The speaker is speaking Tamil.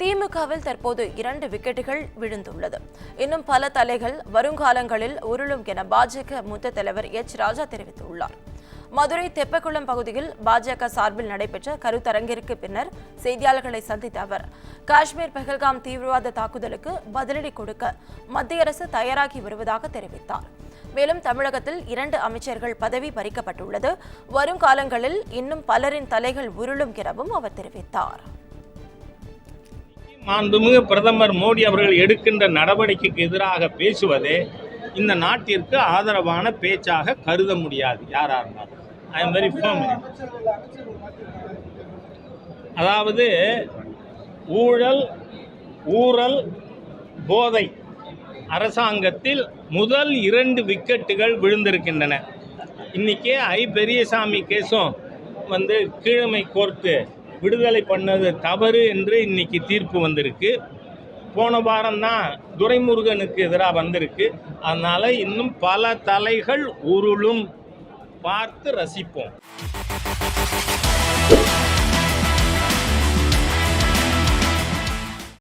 திமுகவில் தற்போது 2 விக்கெட்டுகள் விழுந்துள்ளது. இன்னும் பல தலைகள் வருங்காலங்களில் உருளும் என பாஜக மூத்த தலைவர் எச். ராஜா தெரிவித்துள்ளார். மதுரை தெப்பக்குளம் பகுதியில் பாஜக சார்பில் நடைபெற்ற கருத்தரங்கிற்கு பின்னர் செய்தியாளர்களை சந்தித்த அவர், காஷ்மீர் பஹல்காம் தீவிரவாத தாக்குதலுக்கு பதிலடி கொடுக்க மத்திய அரசு தயாராகி வருவதாக தெரிவித்தார். மேலும் தமிழகத்தில் 2 அமைச்சர்கள் பதவி பறிக்கப்பட்டுள்ளது. வரும் காலங்களில் இன்னும் பலரின் தலைகள் உருளும் எனவும் அவர் தெரிவித்தார். மாண்புமிகு பிரதமர் மோடி அவர்கள் எடுக்கின்ற நடவடிக்கைக்கு எதிராக பேசுவதே இந்த நாட்டிற்கு ஆதரவான பேச்சாக கருத முடியாது. யாரா இருந்தாலும் ஐ எம் வெரி ஃபர்ம். அதாவது ஊழல் போதை அரசாங்கத்தில் முதல் 2 விக்கெட்டுகள் விழுந்திருக்கின்றன. இன்னைக்கு பெரியசாமி கேஸும் கீழமை கோர்ட்டு விடுதலை பண்ணது தவறு என்று இன்னைக்கு தீர்ப்பு வந்திருக்கு. போன வாரம் தான் துரைமுருகனுக்கு எதிராக வந்திருக்கு. அதனால இன்னும் பல தலைகள் உருளும். பார்த்து ரசிப்போம்.